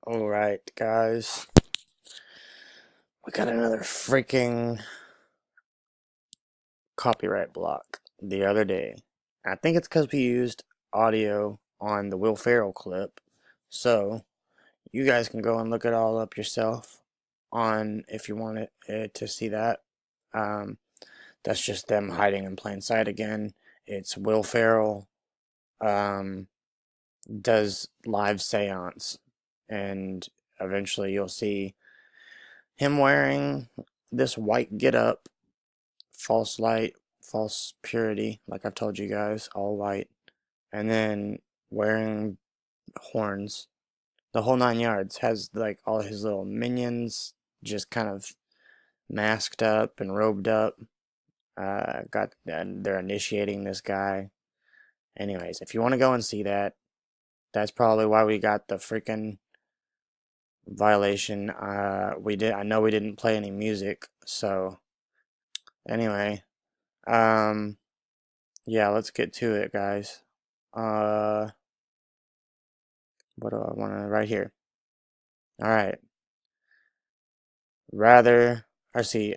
Alright, guys. We got another freaking copyright block the other day. I think it's because we used audio on the Will Ferrell clip. So, you guys can go and look it all up yourself on if you want to see that. Um, that's just them hiding in plain sight again. It's Will Ferrell um, does live seance, and eventually you'll see him wearing this white getup, false light, false purity, like I've told you guys, all white, and then wearing horns, the whole 9 yards. Has like all his little minions just kind of masked up and robed up. And they're initiating this guy. Anyways, if you want to go and see that, that's probably why we got the freaking violation. I know we didn't play any music, so anyway, um, yeah, let's get to it, guys. Uh, what do I want to right here? All right. Rather, I see.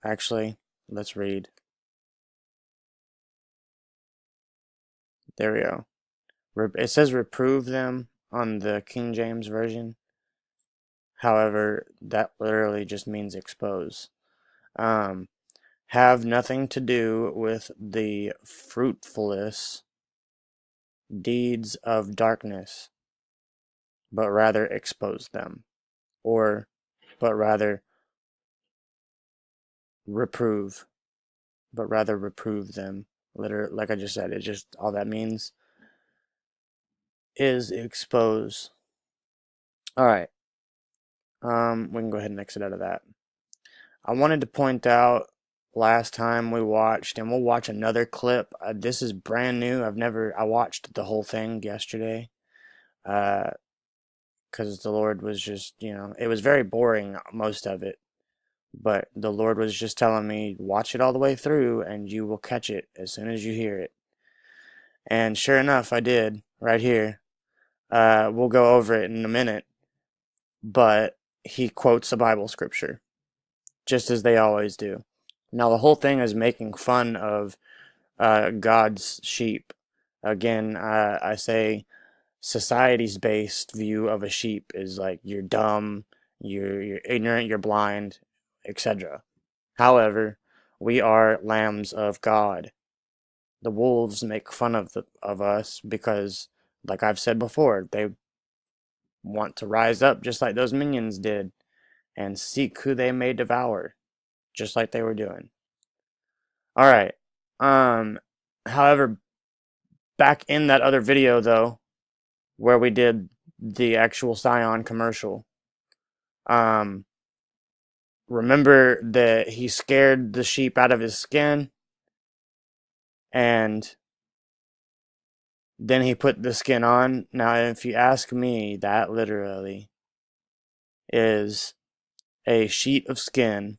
Actually, let's read. There we go. It says reprove them on the King James Version. However, that literally just means expose. Um, have nothing to do with the fruitfulness deeds of darkness, but rather expose them, or but rather reprove, them. Literally, like I just said, it just all that means is expose. All right. We can go ahead and exit out of that. I wanted to point out last time we watched, and we'll watch another clip. This is brand new. I watched the whole thing yesterday. Because the Lord was just, it was very boring, most of it. But the Lord was just telling me, watch it all the way through, and you will catch it as soon as you hear it. And sure enough, I did, right here. We'll go over it in a minute. But he quotes a Bible scripture, just as they always do. Now, the whole thing is making fun of God's sheep. Again, I say society's based view of a sheep is like you're dumb, you're ignorant, you're blind, etc. However, we are lambs of God. The wolves make fun of us because, like I've said before, they want to rise up just like those minions did and seek who they may devour, just like they were doing. All right. However, back in that other video though, where we did the actual Scion commercial, um, remember that he scared the sheep out of his skin, and then he put the skin on. Now, if you ask me, that literally is a sheet of skin,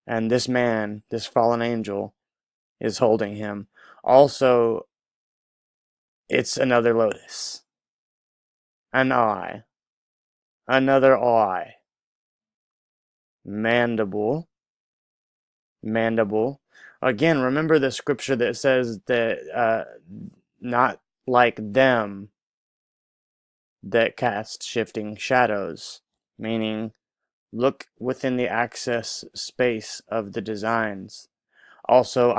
and this man, this fallen angel, is holding him. Also, it's another lotus, an eye, another eye, mandible. Again, remember the scripture that says that not like them that cast shifting shadows, meaning look within the access space of the designs. Also,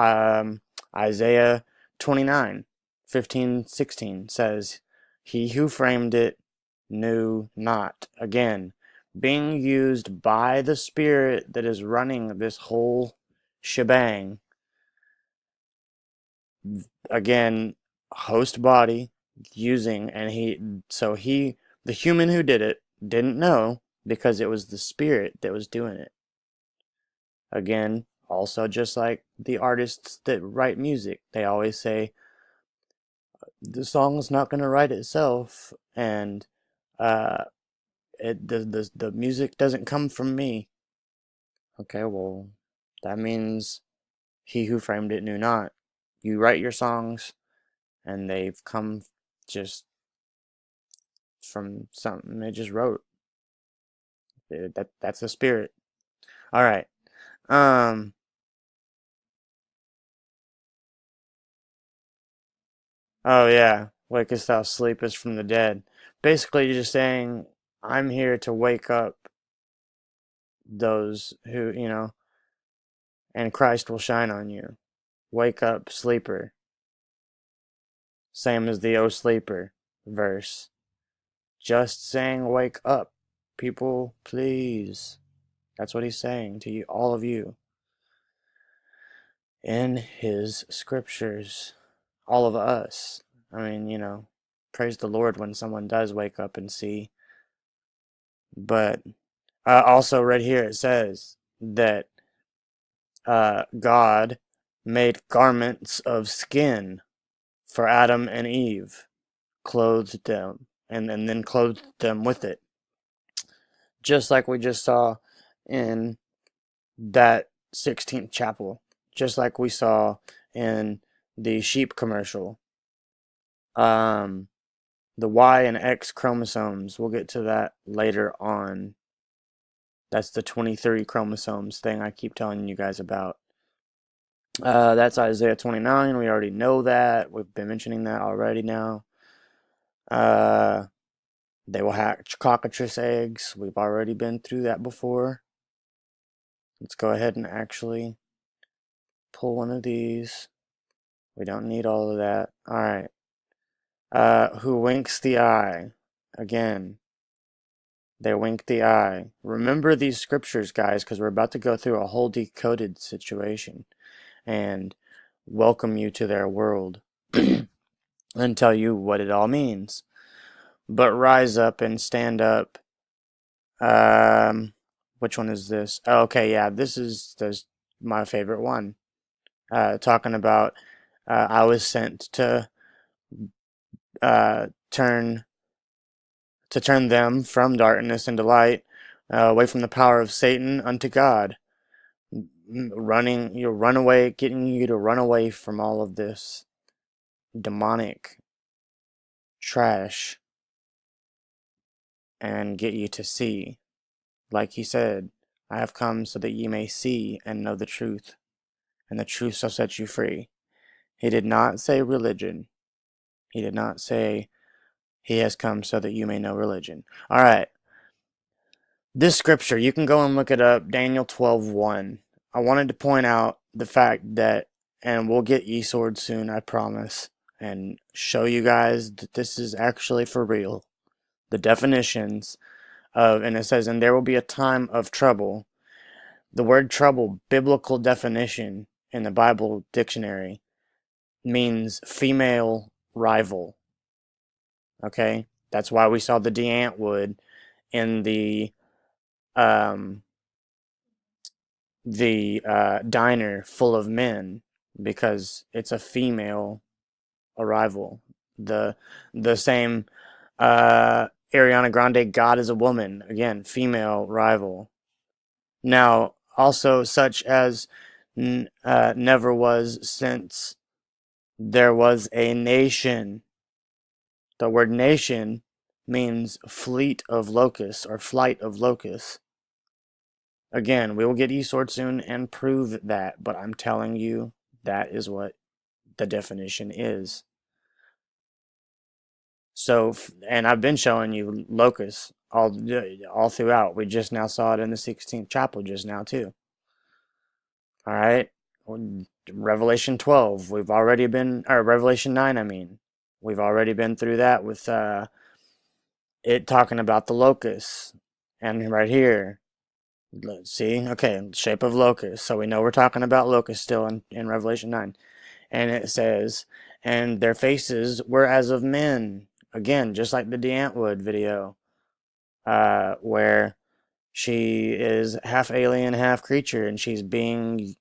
Isaiah 29:15-16 says, he who framed it knew not. Again, being used by the spirit that is running this whole shebang. Again, host body using, and the human who did it didn't know because it was the spirit that was doing it. Again, also just like the artists that write music, they always say the song's not going to write itself, and uh, the music doesn't come from me. Okay, well, that means he who framed it knew not. You write your songs, and they've come just from something they just wrote. That's the spirit. All right. Um. Oh yeah. Wakest thou sleepest from the dead. Basically, you're just saying, I'm here to wake up those who, and Christ will shine on you. Wake up, sleeper. Same as the O Sleeper verse. Just saying, wake up, people, please. That's what he's saying to you, all of you, in his scriptures. All of us. I mean, praise the Lord when someone does wake up and see. But also, right here it says that God made garments of skin for Adam and Eve, clothed them, and then clothed them with it. Just like we just saw in that 16th chapel, just like we saw in the sheep commercial. The Y and X chromosomes, we'll get to that later on. That's the 23 chromosomes thing I keep telling you guys about. That's Isaiah 29. We already know that. We've been mentioning that already now. They will hatch cockatrice eggs. We've already been through that before. Let's go ahead and actually pull one of these. We don't need all of that. Alright. Who winks the eye? Again, they wink the eye. Remember these scriptures, guys, because we're about to go through a whole decoded situation and welcome you to their world and tell you what it all means. But rise up and stand up. Which one is this? Oh, okay, yeah, this is my favorite one. Talking about I was sent to turn them from darkness into light, away from the power of Satan unto God. Run away, getting you to run away from all of this demonic trash and get you to see. Like he said, I have come so that ye may see and know the truth, and the truth shall set you free. He did not say religion. He did not say he has come so that you may know religion. All right. This scripture, you can go and look it up, Daniel 12:1. I wanted to point out the fact that, and we'll get eSword soon, I promise, and show you guys that this is actually for real. The definitions of, and it says, and there will be a time of trouble. The word trouble, biblical definition in the Bible dictionary, means female rival. Okay? That's why we saw the D'Antwood in the diner full of men, because it's a female arrival. The same Ariana Grande, God is a woman, again, female rival. Now, also such as never was since there was a nation. The word nation means fleet of locusts or flight of locusts. Again, we will get eSword soon and prove that, but I'm telling you that is what the definition is. So, and I've been showing you locusts all throughout. We just now saw it in the 16th chapel just now too. All right, Revelation 12. We've already been, or Revelation 9. I mean, we've already been through that with it talking about the locusts, and right here. Let's see. Okay, shape of locust. So we know we're talking about locusts still in Revelation 9. And it says, and their faces were as of men. Again, just like the D'Antwood video, where she is half alien, half creature, and she's being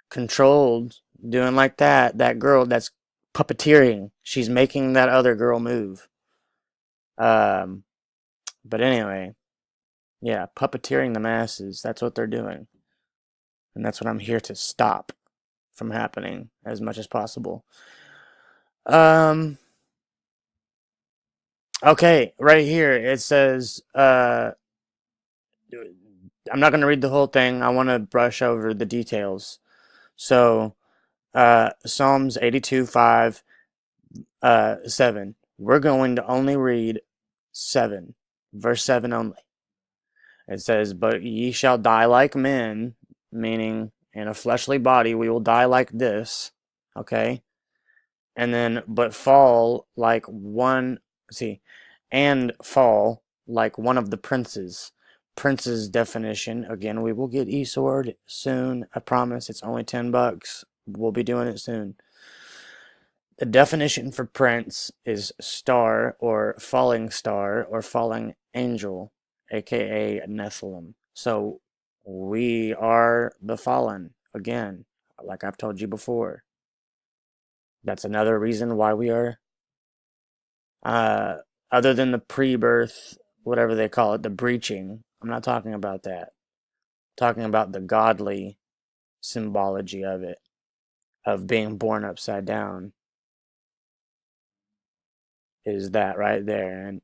controlled, doing like that. That girl, that's puppeteering. She's making that other girl move. But anyway, yeah, puppeteering the masses. That's what they're doing. And that's what I'm here to stop from happening as much as possible. Okay, right here it says, I'm not going to read the whole thing. I want to brush over the details. So, Psalms 82, 5, 7. We're going to only read 7, verse 7 only. It says, "But ye shall die like men," meaning in a fleshly body, we will die like this. Okay? And then, but fall like one, see, and fall like one of the princes. Prince's definition, again, we will get eSword soon. I promise. It's only $10. We'll be doing it soon. The definition for prince is star or falling angel, aka Nephilim. So we are the fallen, again, like I've told you before. That's another reason why we are, uh, other than the pre-birth, whatever they call it, the breaching. I'm not talking about that. I'm talking about the godly symbology of it, of being born upside down, is that right there.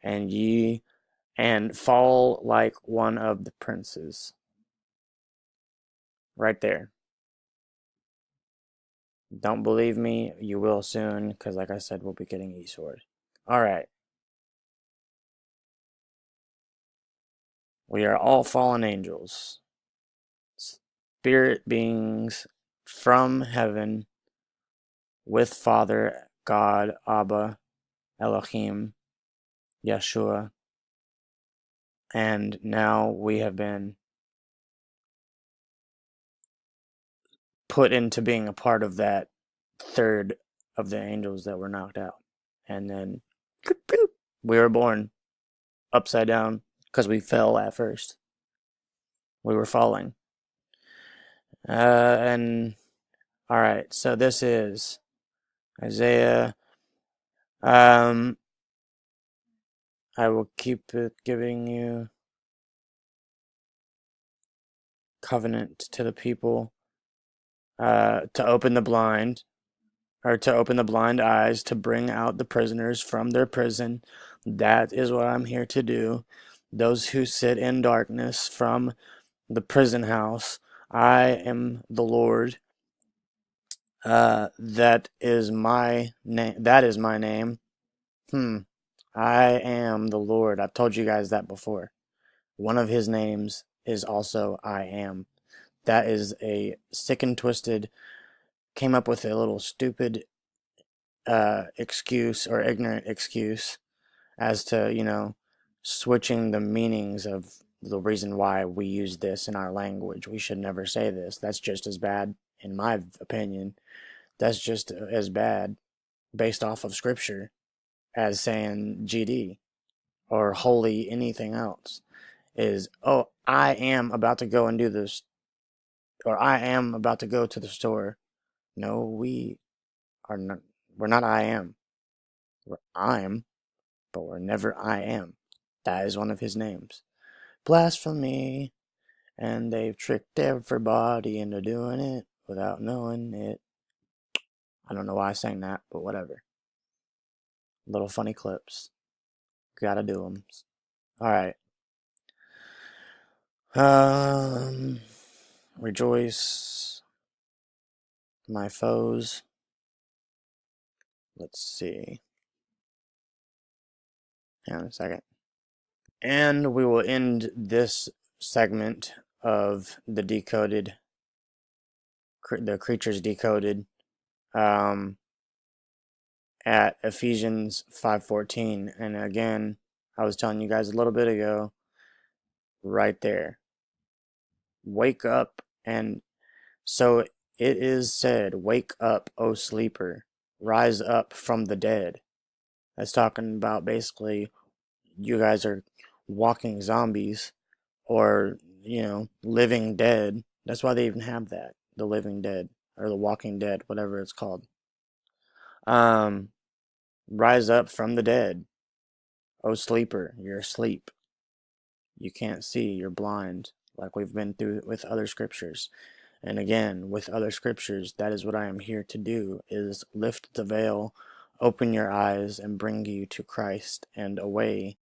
And ye and fall like one of the princes. Right there. Don't believe me? You will soon, because like I said, we'll be getting eSword. Alright. We are all fallen angels. Spirit beings from heaven with Father, God, Abba, Elohim, Yeshua. And now we have been put into being a part of that third of the angels that were knocked out. And then we were born upside down because we fell at first. We were falling. And all right, so this is Isaiah. Um, I will keep it giving you covenant to the people, to open the blind, or to open the blind eyes, to bring out the prisoners from their prison. That is what I'm here to do. Those who sit in darkness from the prison house. I am the Lord. That is my name. That is my name. I am the Lord. I've told you guys that before. One of his names is also I am. That is a sick and twisted, came up with a little stupid excuse or ignorant excuse as to, switching the meanings of the reason why we use this in our language. We should never say this. That's just as bad, in my opinion. That's just as bad based off of scripture as saying GD or holy anything else. Is, oh, I am about to go and do this, or I am about to go to the store. No, we are not. We're not I am. We're I'm, but we're never I am. That is one of his names. Blasphemy. And they've tricked everybody into doing it without knowing it. I don't know why I sang that, but whatever. Little funny clips. Gotta do them. Alright. Rejoice, my foes. Let's see. Hang on a second. And we will end this segment of the decoded, the creatures decoded, at Ephesians 5:14. And again, I was telling you guys a little bit ago, right there. Wake up. And so it is said, wake up, O sleeper, rise up from the dead. That's talking about basically you guys are walking zombies or, living dead. That's why they even have that, the living dead or the walking dead, whatever it's called. Rise up from the dead. Oh, sleeper, you're asleep. You can't see, you're blind, like we've been through with other scriptures. And again, with other scriptures, that is what I am here to do, is lift the veil open your eyes and bring you to Christ and away